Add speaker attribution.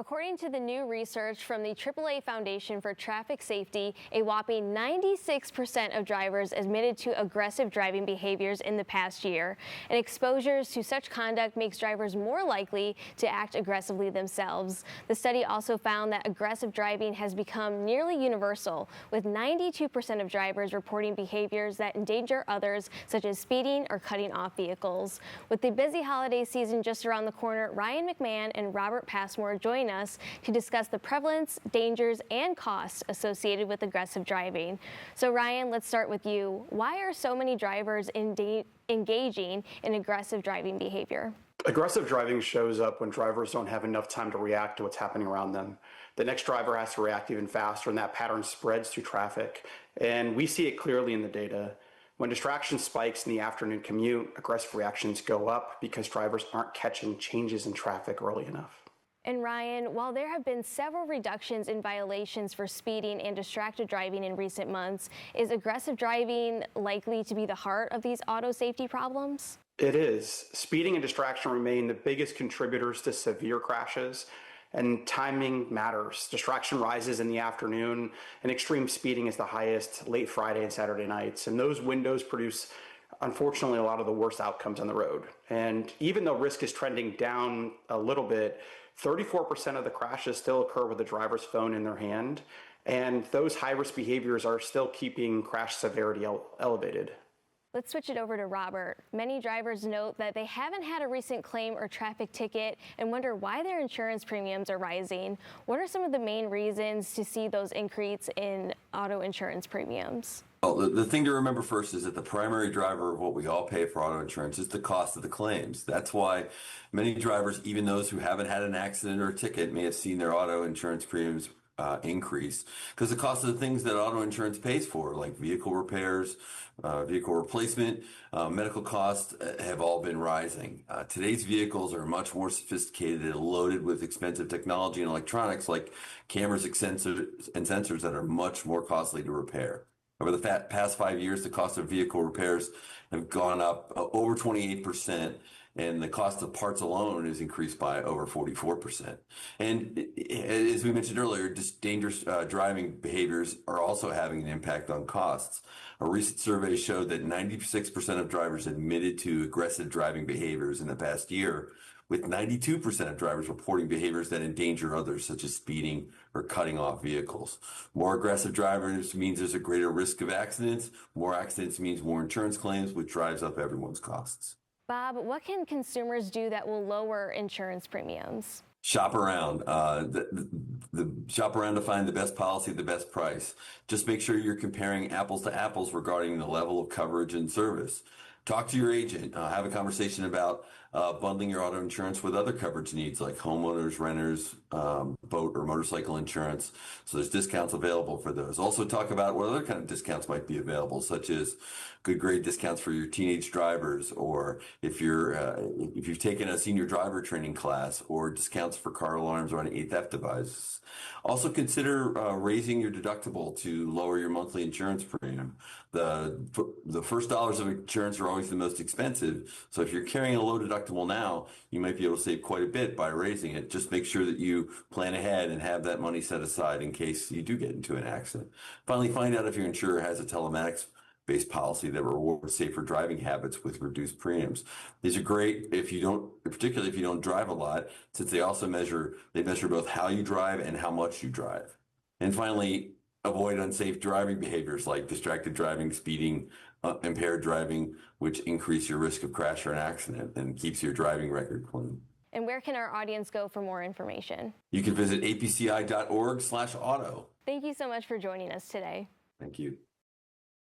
Speaker 1: According to the new research from the AAA Foundation for Traffic Safety, a whopping 96% of drivers admitted to aggressive driving behaviors in the past year. And exposures to such conduct makes drivers more likely to act aggressively themselves. The study also found that aggressive driving has become nearly universal, with 92% of drivers reporting behaviors that endanger others, such as speeding or cutting off vehicles. With the busy holiday season just around the corner, Ryan McMahon and Robert Passmore join us to discuss the prevalence, dangers, and costs associated with aggressive driving. So Ryan, let's start with you. Why are so many drivers engaging in aggressive driving behavior?
Speaker 2: Aggressive driving shows up when drivers don't have enough time to react to what's happening around them. The next driver has to react even faster, and that pattern spreads through traffic. And we see it clearly in the data. When distraction spikes in the afternoon commute, aggressive reactions go up because drivers aren't catching changes in traffic early enough.
Speaker 1: And Ryan, while there have been several reductions in violations for speeding and distracted driving in recent months, is aggressive driving likely to be the heart of these auto safety problems?
Speaker 2: It is. Speeding and distraction remain the biggest contributors to severe crashes, and timing matters. Distraction rises in the afternoon, and extreme speeding is the highest late Friday and Saturday nights. And those windows produce, unfortunately, a lot of the worst outcomes on the road. And even though risk is trending down a little bit, 34% of the crashes still occur with the driver's phone in their hand. And those high-risk behaviors are still keeping crash severity elevated.
Speaker 1: Let's switch it over to Robert. Many drivers note that they haven't had a recent claim or traffic ticket and wonder why their insurance premiums are rising. What are some of the main reasons to see those increase in auto insurance premiums?
Speaker 3: Well, the thing to remember first is that the primary driver of what we all pay for auto insurance is the cost of the claims. That's why many drivers, even those who haven't had an accident or a ticket, may have seen their auto insurance premiums increase because the cost of the things that auto insurance pays for, like vehicle repairs, vehicle replacement, medical costs, have all been rising. Today's vehicles are much more sophisticated and loaded with expensive technology and electronics like cameras and sensors that are much more costly to repair. Over the past 5 years, the cost of vehicle repairs have gone up over 28%, and the cost of parts alone has increased by over 44%. And as we mentioned earlier, just dangerous driving behaviors are also having an impact on costs. A recent survey showed that 96% of drivers admitted to aggressive driving behaviors in the past year, with 92% of drivers reporting behaviors that endanger others, such as speeding or cutting off vehicles. More aggressive drivers means there's a greater risk of accidents. More accidents means more insurance claims, which drives up everyone's costs.
Speaker 1: Bob, what can consumers do that will lower insurance premiums?
Speaker 3: Shop around. Shop around to find the best policy at the best price. Just make sure you're comparing apples to apples regarding the level of coverage and service. Talk to your agent. Have a conversation about bundling your auto insurance with other coverage needs like homeowners, renters, boat or motorcycle insurance. So there's discounts available for those. Also talk about what other kind of discounts might be available, such as good grade discounts for your teenage drivers, or if you've taken a senior driver training class, or discounts for car alarms or anti-theft devices. Also consider raising your deductible to lower your monthly insurance premium. The first dollars of insurance are always the most expensive. So if you're carrying a low deductible now, you might be able to save quite a bit by raising it. Just make sure that you plan ahead and have that money set aside in case you do get into an accident. Finally, find out if your insurer has a telematics-based policy that rewards safer driving habits with reduced premiums. These are great particularly if you don't drive a lot, since they measure both how you drive and how much you drive. And finally, avoid unsafe driving behaviors like distracted driving, speeding, impaired driving, which increase your risk of crash or an accident and keeps your driving record clean.
Speaker 1: And where can our audience go for more information?
Speaker 3: You can visit apci.org/auto.
Speaker 1: Thank you so much for joining us today.
Speaker 3: Thank you.